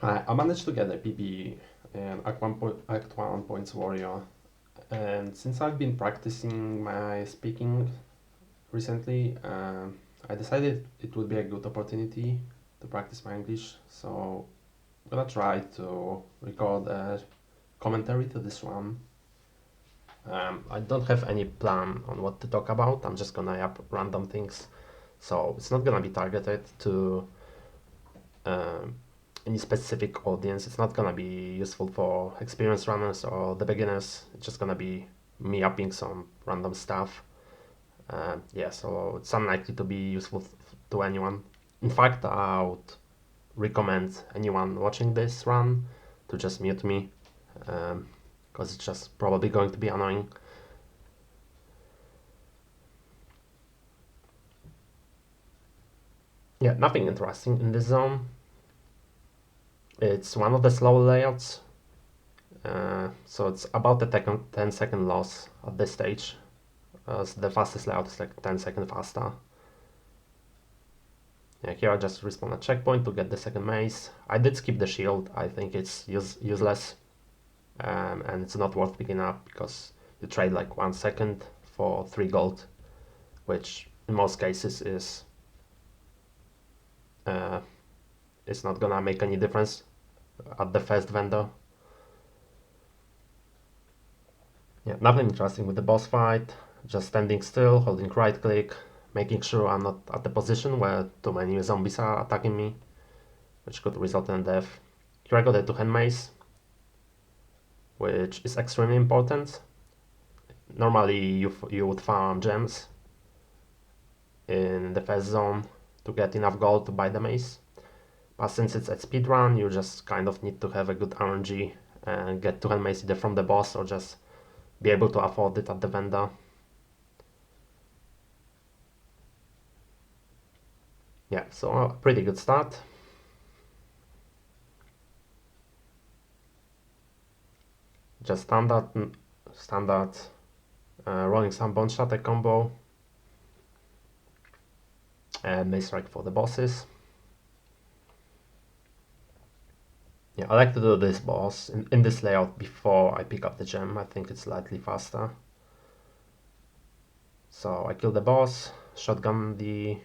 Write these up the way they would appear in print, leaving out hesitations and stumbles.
I managed to get a PB in Act 1 Pts Warrior, and since I've been practicing my speaking recently, I decided it would be a good opportunity to practice my English, so I'm gonna try to record a commentary to this one. I don't have any plan on what to talk about, I'm just gonna up random things, so it's not gonna be targeted to any specific audience. It's not gonna be useful for experienced runners or the beginners. It's just gonna be me upping some random stuff. Yeah, so it's unlikely to be useful to anyone. In fact, I would recommend anyone watching this run to just mute me, because it's just probably going to be annoying. Yeah, nothing interesting in this zone. It's one of the slow layouts, so it's about a 10-second loss at this stage. So the fastest layout is like 10 seconds faster. Yeah, here I just respawn a checkpoint to get the second mace. I did skip the shield, I think it's useless, and it's not worth picking up because you trade like 1 second for 3 gold, which in most cases is it's not gonna make any difference at the first vendor. Yeah, nothing interesting with the boss fight, just standing still, holding right click, making sure I'm not at the position where too many zombies are attacking me, which could result in death. Here I got a 2-hand mace, which is extremely important. Normally you would farm gems in the first zone to get enough gold to buy the mace, but since it's a speedrun, you just kind of need to have a good RNG and get 2-hand mace either from the boss or just be able to afford it at the vendor. Yeah, so a pretty good start. Just standard rolling sun bone shatter combo, and mace strike for the bosses. Yeah, I like to do this boss in this layout before I pick up the gem. I think it's slightly faster. So I kill the boss, shotgun the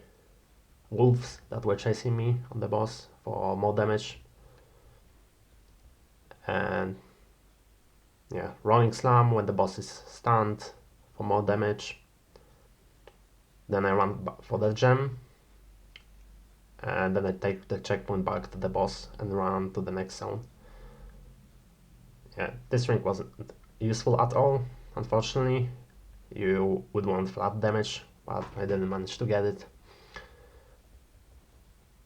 wolves that were chasing me on the boss for more damage, and yeah, rolling slam when the boss is stunned for more damage. Then I run for the gem, and then I take the checkpoint back to the boss and run to the next zone. Yeah, this ring wasn't useful at all, unfortunately. You would want flat damage, but I didn't manage to get it,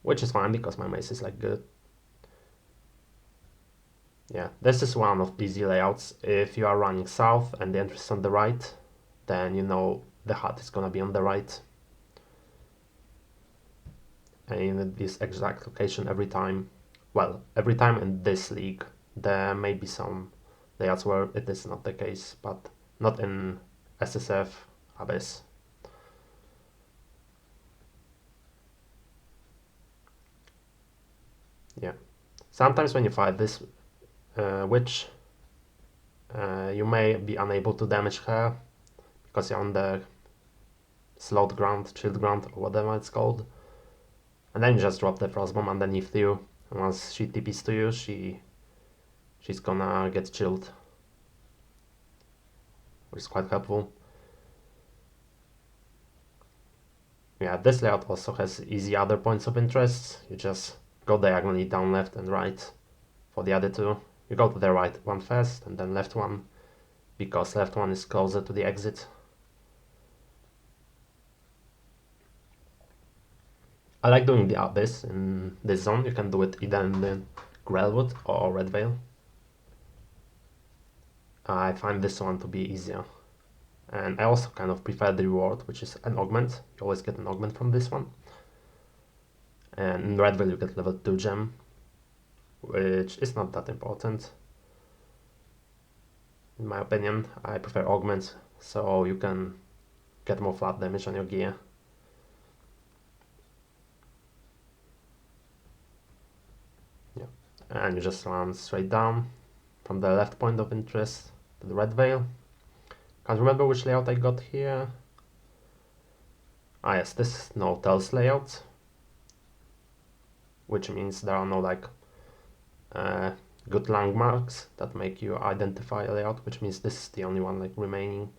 which is fine because my mace is like good. Yeah, this is one of easy layouts. If you are running south and the entrance is on the right, then you know the hut is gonna be on the right, and in this exact location every time. Well, every time in this league. There may be some layouts where it is not the case, but not in SSF, Abyss. Yeah, sometimes when you fight this witch, you may be unable to damage her because you're on the slowed ground, chilled ground, or whatever it's called, and then you just drop the frostbomb underneath you, and once she TPs to you, she's gonna get chilled, which is quite helpful. Yeah, this layout also has easy other points of interest. You just go diagonally down left and right for the other two. You go to the right one first and then left one, because left one is closer to the exit. I like doing the Abyss in this zone. You can do it either in the Grelwood or Red Veil. I find this one to be easier. And I also kind of prefer the reward, which is an augment. You always get an augment from this one. And in Red Veil you get level 2 gem, which is not that important. In my opinion, I prefer augments, so you can get more flat damage on your gear. Yeah. and you just run straight down from the left point of interest to the red veil. Can't remember which layout I got here. Ah yes, this is no tells layout, which means there are no like good landmarks that make you identify a layout, which means this is the only one like remaining.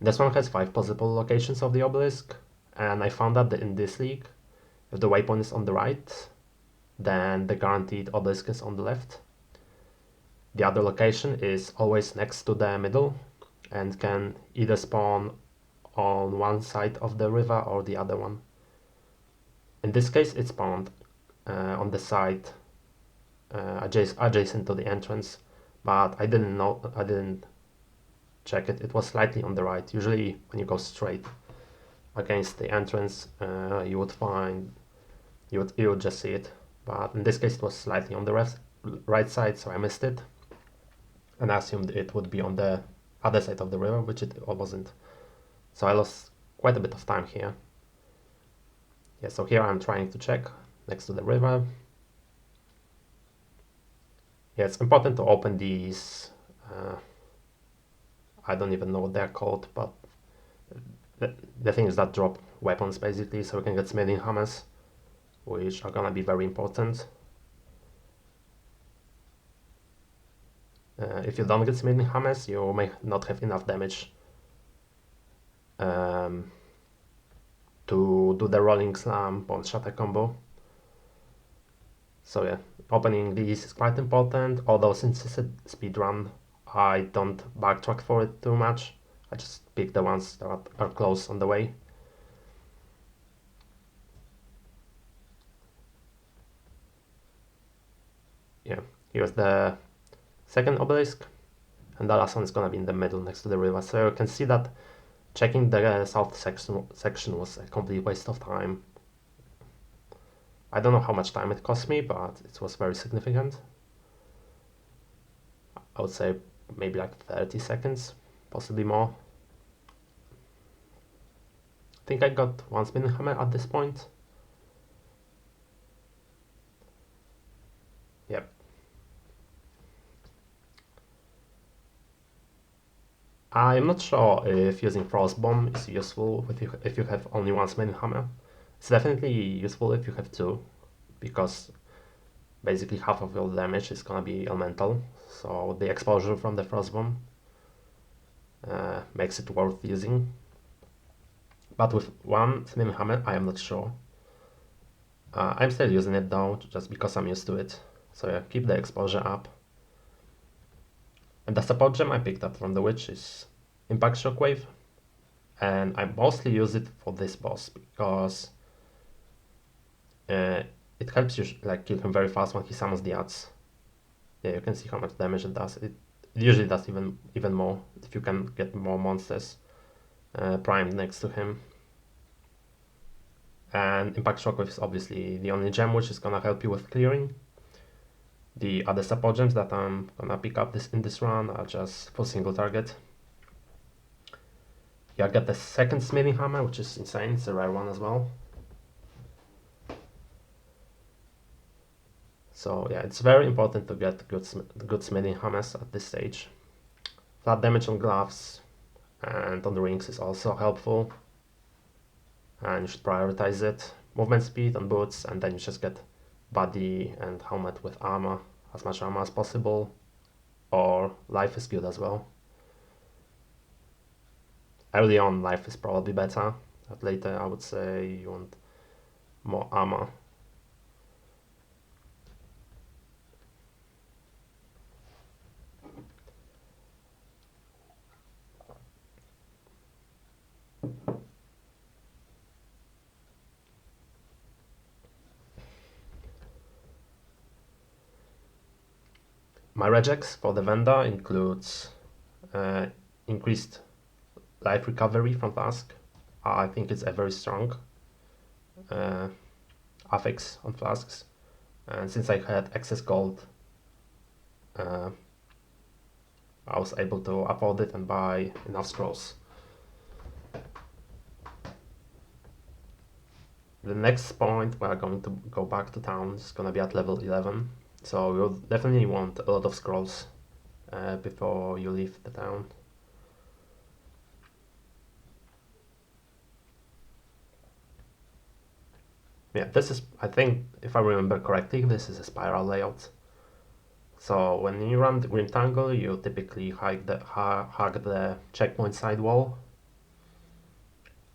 This one has 5 possible locations of the obelisk, and I found that in this league, if the waypoint is on the right, then the guaranteed obelisk is on the left. The other location is always next to the middle and can either spawn on one side of the river or the other one. In this case, it spawned on the side adjacent to the entrance, but I didn't check it. It was slightly on the right. Usually when you go straight against the entrance, you would just see it, but in this case it was slightly on the right side, so I missed it and I assumed it would be on the other side of the river, which it wasn't. So I lost quite a bit of time here. Yeah, so here I'm trying to check next to the river. Yeah, it's important to open these, I don't even know what they're called, but the things that drop weapons basically, so we can get smithing hammers, which are gonna be very important. If you don't get smithing hammers, you may not have enough damage to do the rolling slam bone shatter combo. So yeah, opening these is quite important, although since it's a speedrun, I don't backtrack for it too much. I just pick the ones that are close on the way. Yeah, here's the second obelisk, and the last one is gonna be in the middle next to the river. So you can see that checking the south section was a complete waste of time. I don't know how much time it cost me, but it was very significant. I would say maybe like 30 seconds, possibly more. I think I got one spinning hammer at this point. Yep. I'm not sure if using frost bomb is useful if you have only one spinning hammer. It's definitely useful if you have two, because basically half of your damage is gonna be elemental, so the exposure from the frost bomb makes it worth using. But with one spinning hammer, I am not sure. I'm still using it though, just because I'm used to it. So yeah, keep the exposure up. And the support gem I picked up from the witch is Impact Shockwave, and I mostly use it for this boss because it helps you like kill him very fast when he summons the adds. Yeah, you can see how much damage it does. It usually does even more if you can get more monsters primed next to him. And Impact Shockwave is obviously the only gem which is gonna help you with clearing. The other support gems that I'm gonna pick up in this run are just for single target. Yeah, I got the second smithing hammer, which is insane. It's a rare one as well. So yeah, it's very important to get good smithing hammers at this stage. Flat damage on gloves and on the rings is also helpful, and you should prioritize it. Movement speed on boots, and then you just get body and helmet with armor, as much armor as possible, or life is good as well. Early on, life is probably better, but later I would say you want more armor. My regex for the vendor includes increased life recovery from flask. I think it's a very strong affix on flasks, and since I had excess gold, I was able to afford it and buy enough scrolls. The next point we're going to go back to town is gonna be at level 11. So you'll definitely want a lot of scrolls before you leave the town. Yeah, this is, I think, if I remember correctly, this is a spiral layout. So when you run the green triangle, you typically hug the checkpoint side wall,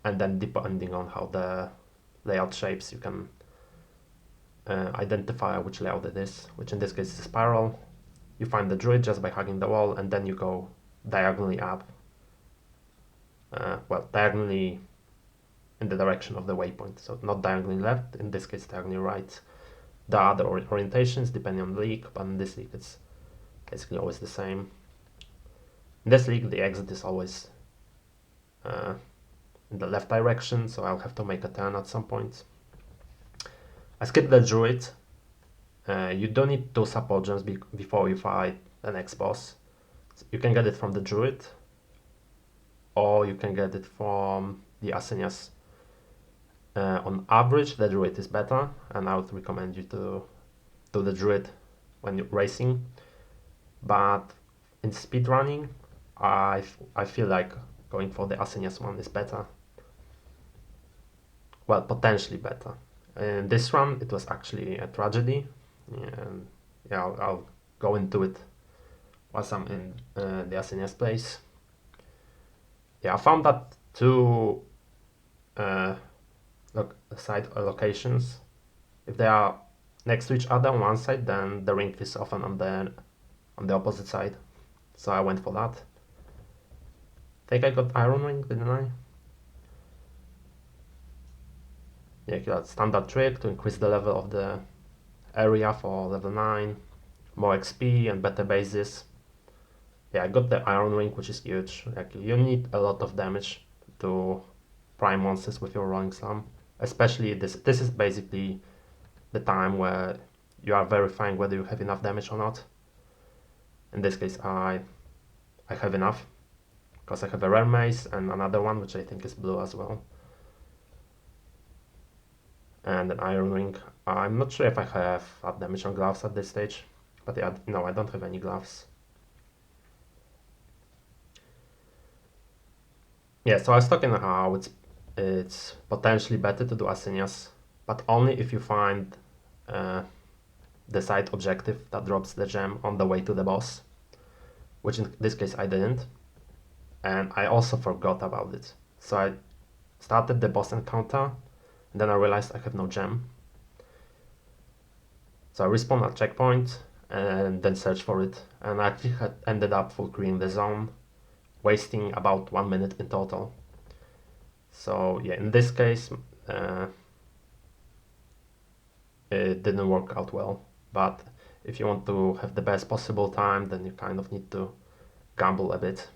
and then depending on how the layout shapes, you can identify which layout it is, which in this case is a spiral. You find the druid just by hugging the wall, and then you go diagonally up. Well, diagonally in the direction of the waypoint, so not diagonally left, in this case diagonally right. The other orientations depending on the league, but in this league it's basically always the same. In this league the exit is always in the left direction, so I'll have to make a turn at some point. I skipped the druid. You don't need 2 support gems before you fight the next boss. You can get it from the druid, or you can get it from the Asenias. On average, the druid is better, and I would recommend you to do the druid when you're racing. But in speedrunning, I feel like going for the Asenias one is better. Well, potentially better. In this run, it was actually a tragedy. And yeah, I'll go into it once I'm in the Asenias place. Yeah, I found that 2 side locations, if they are next to each other on one side, then the ring is often on the opposite side. So I went for that. I think I got iron ring, didn't I? Yeah, that standard trick to increase the level of the area for level 9, more XP and better bases. Yeah, I got the iron ring, which is huge. Like, you need a lot of damage to prime monsters with your rolling slam. Especially this is basically the time where you are verifying whether you have enough damage or not. In this case, I have enough, because I have a rare mace and another one, which I think is blue as well. And an iron ring. I'm not sure if I have that damage on gloves at this stage, but yeah, no, I don't have any gloves. Yeah, so I was talking how it's potentially better to do Asenias, but only if you find the side objective that drops the gem on the way to the boss, which in this case I didn't, and I also forgot about it. So I started the boss encounter, and then I realized I have no gem. So I respawned at checkpoint and then searched for it, and I actually had ended up full clearing the zone, wasting about 1 minute in total. So yeah, in this case, it didn't work out well. But if you want to have the best possible time, then you kind of need to gamble a bit.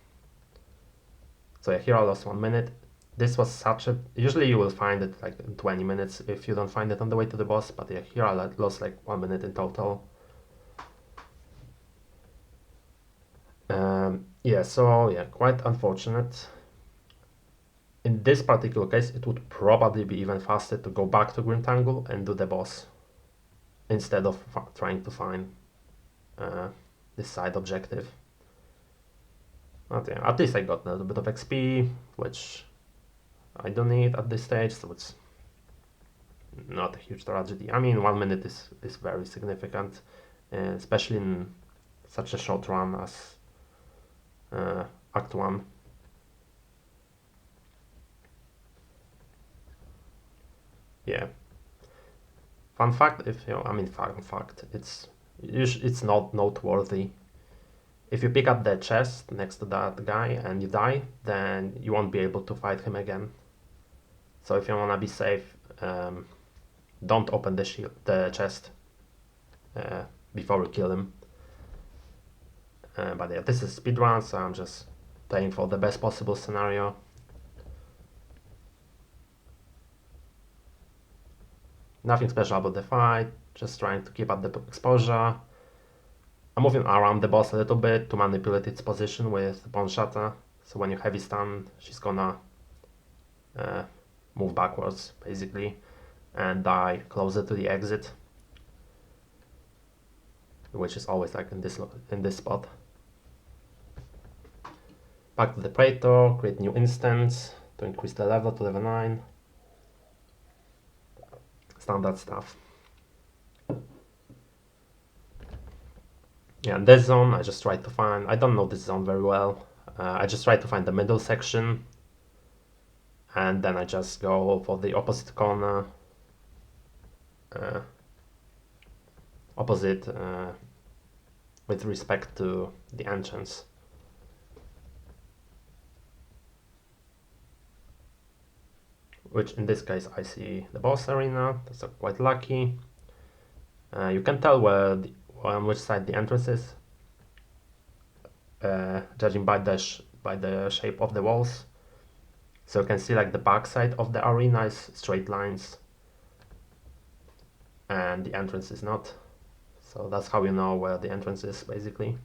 So yeah, here I lost 1 minute. This was such a... Usually you will find it like in 20 minutes if you don't find it on the way to the boss, but yeah, here I lost like 1 minute in total. Yeah, so yeah, quite unfortunate. In this particular case, it would probably be even faster to go back to Green Tangle and do the boss, instead of trying to find this side objective. But yeah, at least I got a little bit of XP, which I don't need at this stage, so it's not a huge tragedy. I mean, 1 minute is very significant, especially in such a short run as Act 1. Yeah. Fun fact, fun fact, it's not noteworthy. If you pick up the chest next to that guy and you die, then you won't be able to fight him again. So if you wanna be safe, don't open the chest before you kill him. But yeah, this is speedrun, so I'm just playing for the best possible scenario. Nothing special about the fight, just trying to keep up the exposure. I'm moving around the boss a little bit to manipulate its position with Bone Shatter, so when you heavy stun, she's gonna move backwards, basically, and die closer to the exit. which is always like in this spot. Back to the Praetor, create new instance to increase the level to level 9. Standard stuff. Yeah, in this zone I just tried to find, I don't know this zone very well, I just tried to find the middle section, and then I just go for the opposite corner, opposite with respect to the entrance. Which in this case I see the boss arena, that's quite lucky. You can tell on which side the entrance is, judging by the shape of the walls. So you can see like the back side of the arena is straight lines, and the entrance is not. So that's how you know where the entrance is, basically.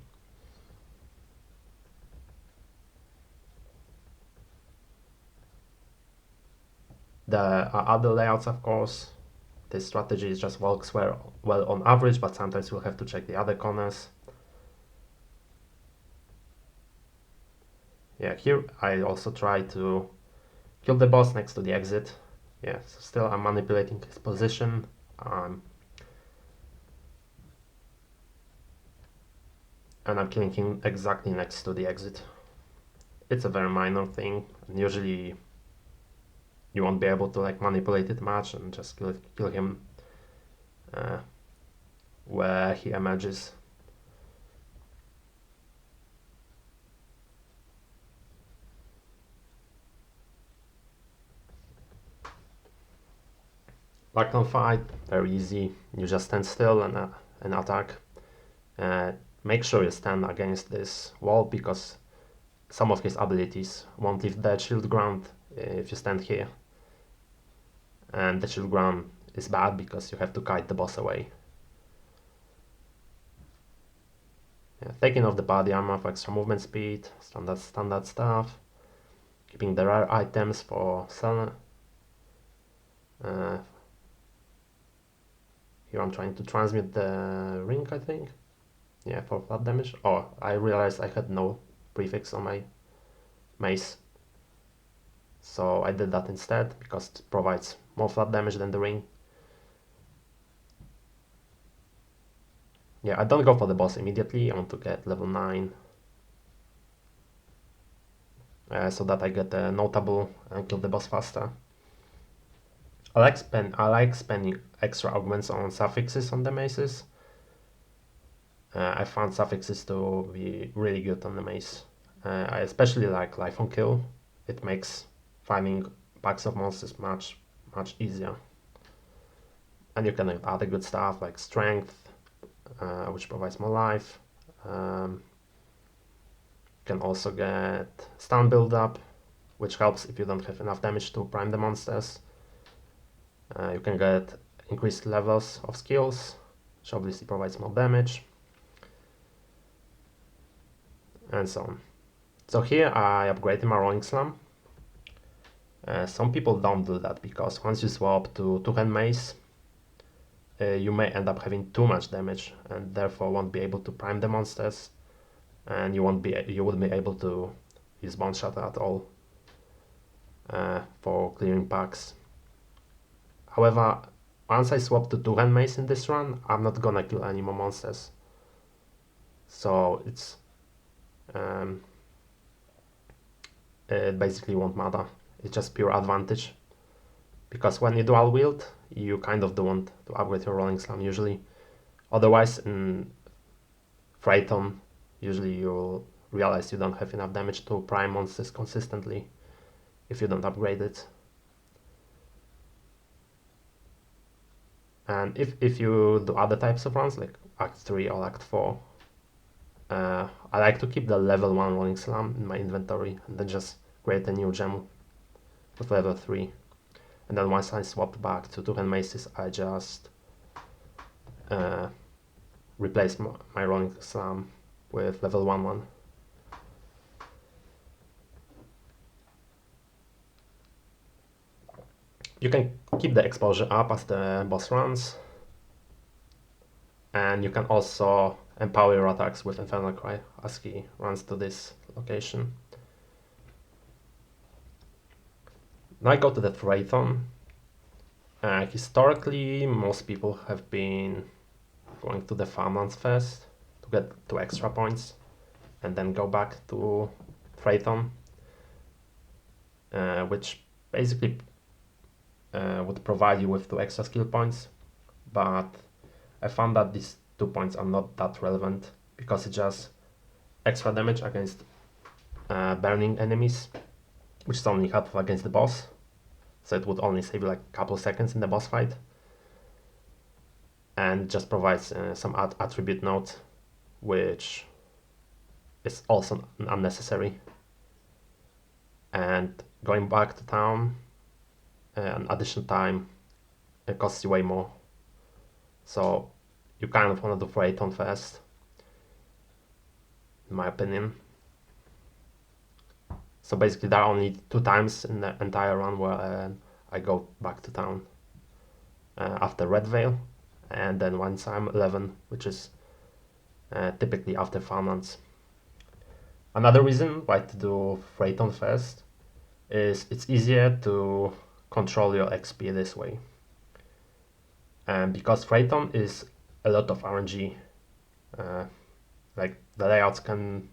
There are other layouts, of course. This strategy just works well on average, but sometimes you'll have to check the other corners. Yeah, here I also try to kill the boss next to the exit. Yeah, so still I'm manipulating his position. And I'm killing him exactly next to the exit. It's a very minor thing, and usually you won't be able to like manipulate it much and just kill him where he emerges. Lockdown fight, very easy. You just stand still and attack. Make sure you stand against this wall, because some of his abilities won't leave the shield ground if you stand here. And the shield ground is bad because you have to kite the boss away. Yeah, taking off the body armor for extra movement speed, standard stuff. Keeping the rare items for Selena. Here I'm trying to transmute the ring, I think. Yeah, for flat damage. Oh, I realized I had no prefix on my mace. So I did that instead, because it provides more flat damage than the ring. Yeah, I don't go for the boss immediately. I want to get level 9. So that I get a notable and kill the boss faster. I like spending extra augments on suffixes on the maces. I found suffixes to be really good on the mace. I especially like life on kill. It makes finding packs of monsters much easier. And you can add other good stuff like strength, which provides more life. You can also get stun build up, which helps if you don't have enough damage to prime the monsters. You can get increased levels of skills, which obviously provides more damage, and so on. So here I upgraded my rolling slam. Some people don't do that, because once you swap to two-hand mace, you may end up having too much damage and therefore won't be able to prime the monsters, and you wouldn't be able to use Bone Shatter at all for clearing packs. However, once I swap to two-hand mace in this run, I'm not gonna kill any more monsters. So it basically won't matter. It's just pure advantage. Because when you dual wield, you kind of don't want to upgrade your rolling slam usually. Otherwise, in Phaeton, usually you'll realize you don't have enough damage to prime monsters consistently if you don't upgrade it. And if you do other types of runs, like Act 3 or Act 4, I like to keep the level 1 rolling slam in my inventory and then just create a new gem with level 3. And then once I swap back to two-hand maces, I just replace my rolling slam with level 1 one. You can keep the exposure up as the boss runs, And you can also empower your attacks with Infernal Cry as he runs to this location. Now I go to the Phaeton. Historically, most people have been going to the farmlands first to get 2 extra points and then go back to Phaeton, which basically would provide you with 2 extra skill points, but I found that these 2 points are not that relevant because it's just extra damage against burning enemies, which is only helpful against the boss, so it would only save like a couple seconds in the boss fight, and just provides some attribute note, which is also unnecessary. And going back to town, an additional time, it costs you way more. So you kind of want to do Phaeton first, in my opinion. So basically there are only 2 times in the entire run where I go back to town. After Red Veil, and then once I'm 11, which is typically after Farmlands. Another reason why to do Phaeton first is it's easier to control your XP this way. And because Phaeton is a lot of RNG, like the layouts can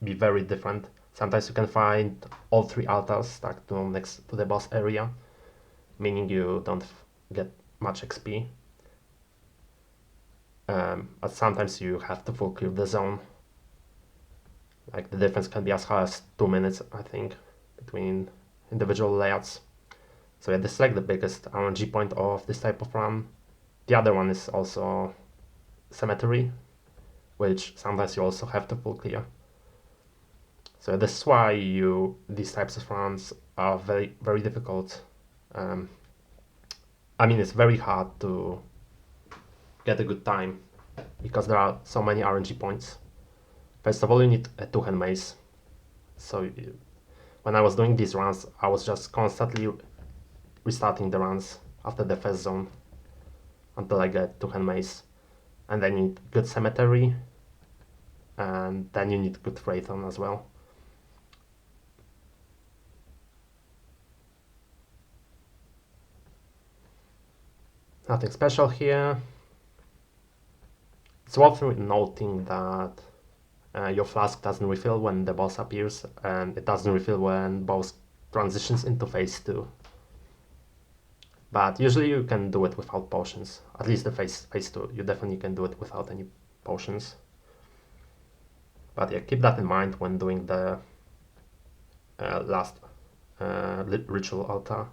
be very different. Sometimes you can find all 3 altars stacked next to the boss area, meaning you don't get much XP. But sometimes you have to full clear the zone. Like the difference can be as high as 2 minutes, I think, between individual layouts. So yeah, this is like the biggest RNG point of this type of run. The other one is also Cemetery, which sometimes you also have to full clear. So this is why these types of runs are very, very difficult. I mean, it's very hard to get a good time because there are so many RNG points. First of all, you need a 2-hand mace. So when I was doing these runs, I was just constantly restarting the runs after the first zone until I get 2-hand mace. And then you need good Cemetery, and then you need good Phaeton as well. Nothing special here. It's worth noting that your flask doesn't refill when the boss appears, and it doesn't refill when boss transitions into phase 2. But usually you can do it without potions. At least the phase 2, you definitely can do it without any potions. But yeah, keep that in mind when doing the last ritual altar.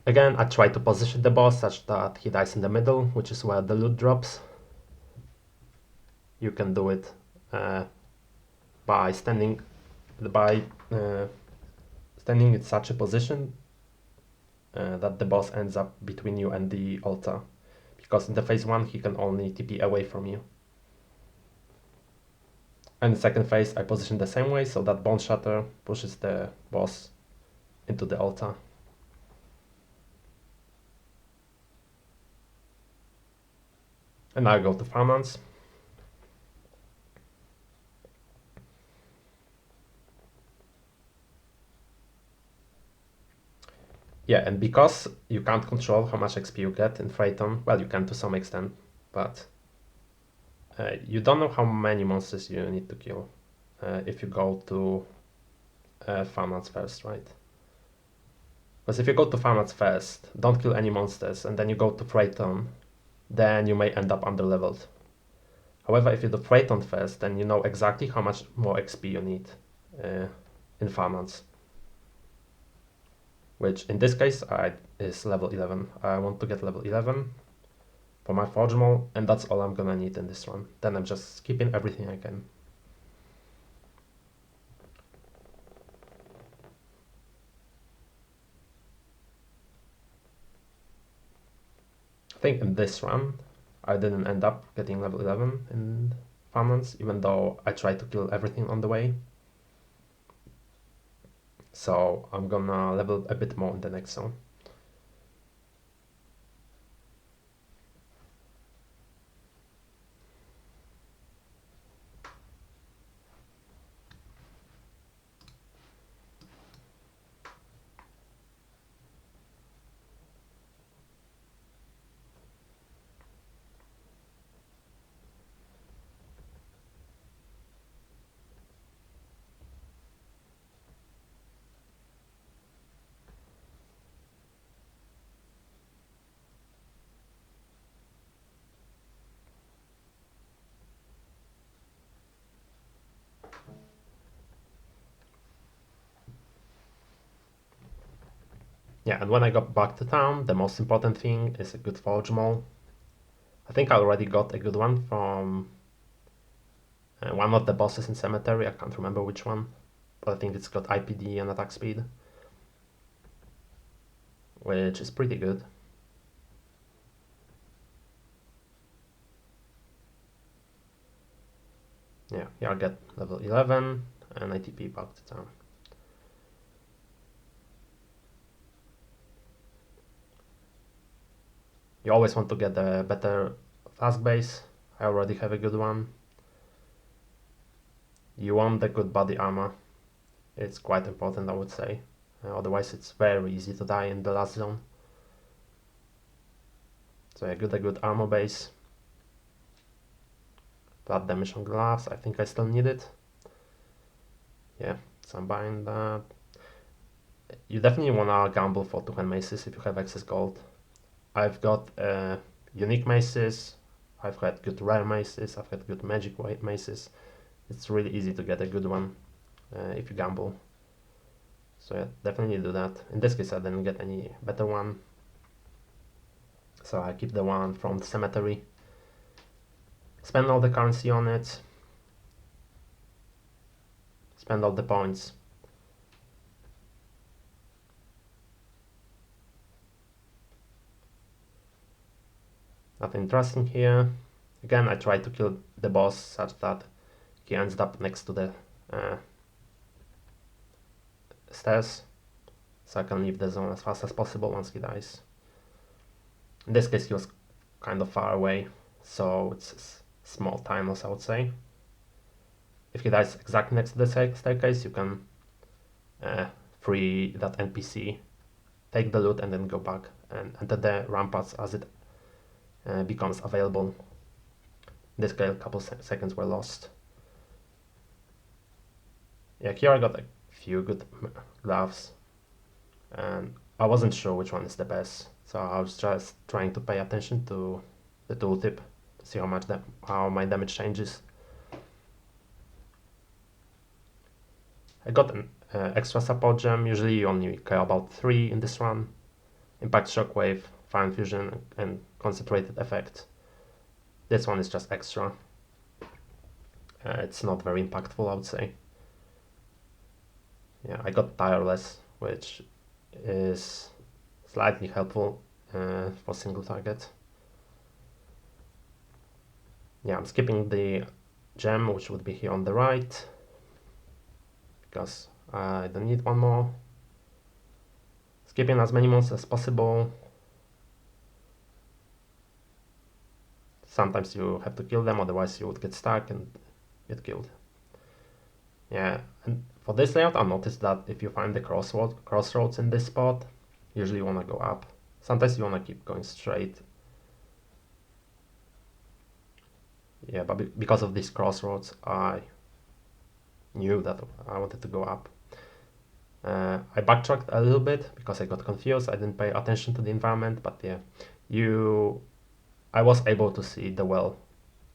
Again, I try to position the boss such that he dies in the middle, which is where the loot drops. You can do it by standing in such a position that the boss ends up between you and the altar, because in the phase 1 he can only TP away from you. And the second phase I position the same way, so that Bone Shatter pushes the boss into the altar. And now I go to Farmlands. Yeah, and because you can't control how much XP you get in Phaeton, well, you can to some extent, but you don't know how many monsters you need to kill if you go to Farmlands first, right? Because if you go to Farmlands first, don't kill any monsters, and then you go to Phaeton, then you may end up under-leveled. However, if you do Phaeton first, then you know exactly how much more XP you need in Farmlands. Which in this case is level 11. I want to get level 11 for my Forge Maul, and that's all I'm gonna need in this run. Then I'm just skipping everything I can. I think in this run, I didn't end up getting level 11 in Farmlands, even though I tried to kill everything on the way. So I'm gonna level a bit more in the next zone. Yeah, and when I got back to town, the most important thing is a good forge mall. I think I already got a good one from one of the bosses in Cemetery. I can't remember which one, but I think it's got IPD and attack speed, which is pretty good. Yeah, here I get level 11 and ATP back to town. You always want to get a better fast base. I already have a good one. You want the good body armor. It's quite important, I would say. Otherwise it's very easy to die in the last zone. So I got a good armor base. Blood damage on gloves, I think I still need it. Yeah, so I'm buying that. You definitely wanna gamble for 2-hand maces if you have excess gold. I've got unique maces, I've had good rare maces, I've had good magic maces. It's really easy to get a good one if you gamble. So yeah, definitely do that. In this case I didn't get any better one. So I keep the one from the cemetery. Spend all the currency on it. Spend all the points. Nothing interesting here. Again, I try to kill the boss such that he ends up next to the stairs, so I can leave the zone as fast as possible once he dies. In this case, he was kind of far away, so it's small time loss, I would say. If he dies exactly next to the staircase, you can free that NPC, take the loot, and then go back and enter the ramparts as it becomes available. In this case, a couple seconds were lost. Yeah, here I got a few good gloves, and I wasn't sure which one is the best, so I was just trying to pay attention to the tooltip to see how my damage changes. I got an extra support gem. Usually you only care about 3 in this run: Impact Shockwave, Fire Infusion, and Concentrated Effect. This one is just extra. It's not very impactful, I would say. Yeah, I got Tireless, which is slightly helpful for single target. Yeah, I'm skipping the gem, which would be here on the right, because I don't need one more. Skipping as many monsters as possible. Sometimes you have to kill them, otherwise you would get stuck and get killed. Yeah, and for this layout I noticed that if you find the crossroads in this spot, usually you want to go up. Sometimes you want to keep going straight. Yeah, but because of these crossroads I knew that I wanted to go up. I backtracked a little bit because I got confused. I didn't pay attention to the environment, but yeah, I was able to see the well,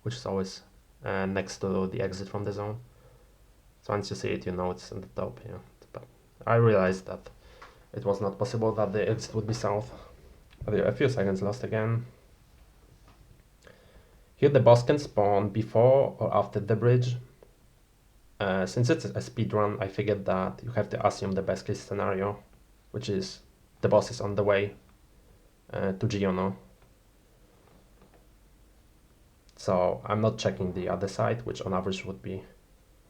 which is always next to the exit from the zone. So once you see it, you know it's on the top. Yeah, but I realized that it was not possible that the exit would be south. But yeah, a few seconds lost again. Here the boss can spawn before or after the bridge. Since it's a speed run, I figured that you have to assume the best case scenario, which is the boss is on the way to Giono. So I'm not checking the other side, which on average would be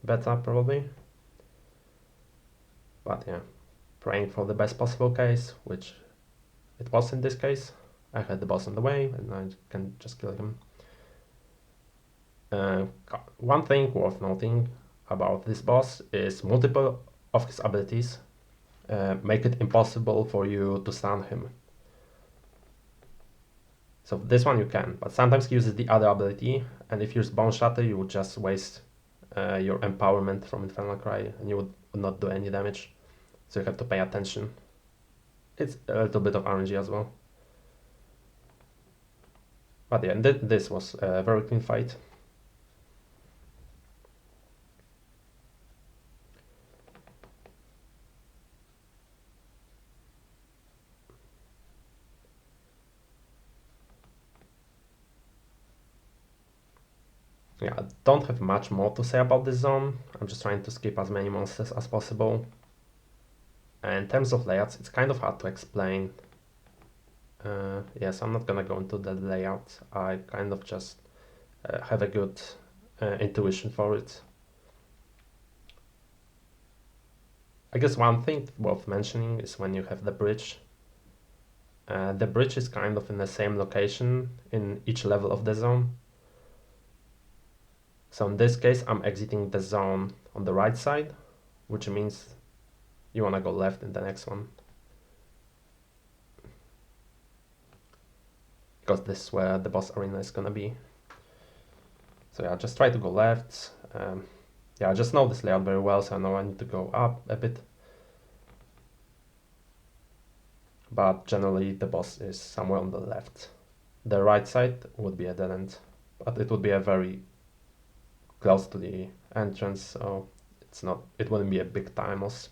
better probably. But yeah, praying for the best possible case, which it was in this case. I had the boss on the way and I can just kill him. One thing worth noting about this boss is multiple of his abilities make it impossible for you to stun him. So this one you can, but sometimes he uses the other ability, and if you use Bone Shatter, you would just waste your empowerment from Infernal Cry, and you would not do any damage. So you have to pay attention. It's a little bit of RNG as well. But yeah, this was a very clean fight. Yeah, I don't have much more to say about this zone. I'm just trying to skip as many monsters as possible. And in terms of layouts, it's kind of hard to explain. Yes, I'm not gonna go into the layout. I kind of just have a good intuition for it. I guess one thing worth mentioning is when you have the bridge. The bridge is kind of in the same location in each level of the zone. So in this case, I'm exiting the zone on the right side, which means you want to go left in the next one. Because this is where the boss arena is going to be. So yeah, just try to go left. Yeah, I just know this layout very well, so I know I need to go up a bit. But generally the boss is somewhere on the left. The right side would be a dead end, but it would be a very close to the entrance, so it wouldn't be a big time loss.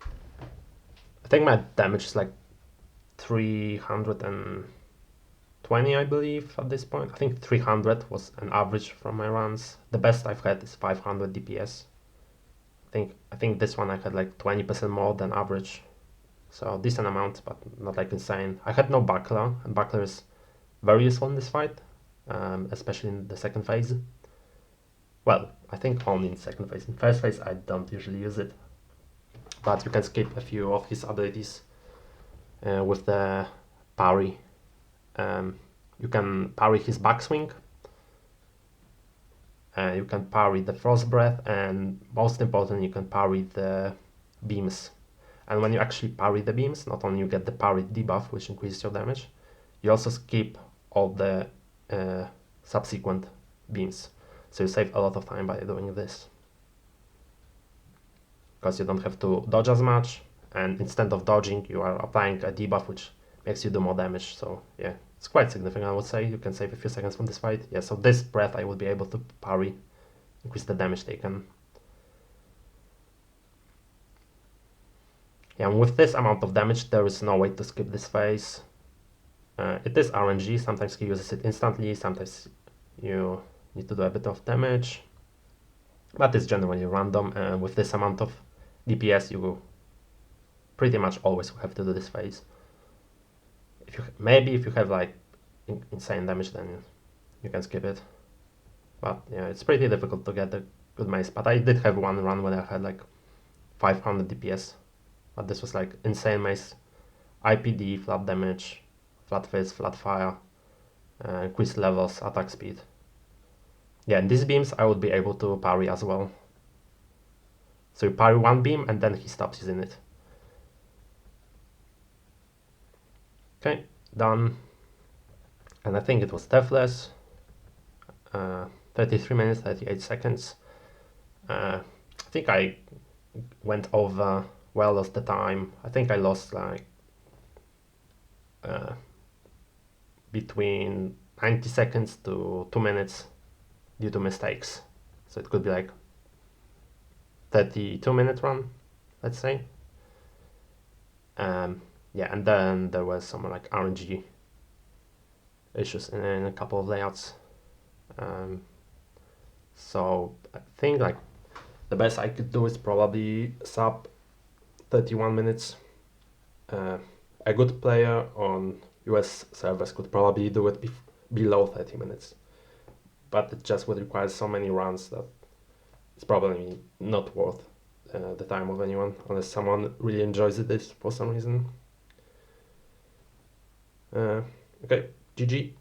I think my damage is like 320, I believe, at this point. I think 300 was an average from my runs. The best I've had is 500 DPS. I think this one I had like 20% more than average. So decent amount, but not like insane. I had no buckler, and buckler is very useful in this fight, especially in the second phase. Well, I think only in second phase. In first phase I don't usually use it, but you can skip a few of his abilities with the parry. You can parry his backswing, you can parry the frost breath, and most importantly you can parry the beams. And when you actually parry the beams, not only you get the parry debuff, which increases your damage, you also skip all the subsequent beams. So you save a lot of time by doing this. Because you don't have to dodge as much, and instead of dodging, you are applying a debuff, which makes you do more damage. So yeah, it's quite significant, I would say. You can save a few seconds from this fight. Yeah, so this breath I would be able to parry, increase the damage taken. Yeah, and with this amount of damage, there is no way to skip this phase. It is RNG, sometimes he uses it instantly, sometimes you need to do a bit of damage, but it's generally random, and with this amount of DPS you pretty much always have to do this phase. Maybe if you have like insane damage, then you can skip it, but yeah, it's pretty difficult to get a good mace. But I did have one run when I had like 500 DPS, but this was like insane mace, IPD, flat damage, flat fizz, flat fire, increased levels, attack speed. Yeah, and these beams I would be able to parry as well. So you parry one beam and then he stops using it. Okay, done. And I think it was deathless. 33 minutes, 38 seconds. I think I went over, well, lost the time. I think I lost like between 90 seconds to 2 minutes due to mistakes. So it could be like 32-minute run, let's say. Yeah, and then there was some like RNG issues in a couple of layouts. So I think like the best I could do is probably sub 31 minutes. A good player on US servers could probably do it below 30 minutes, but it just would require so many runs that it's probably not worth the time of anyone unless someone really enjoys this for some reason. Okay, GG.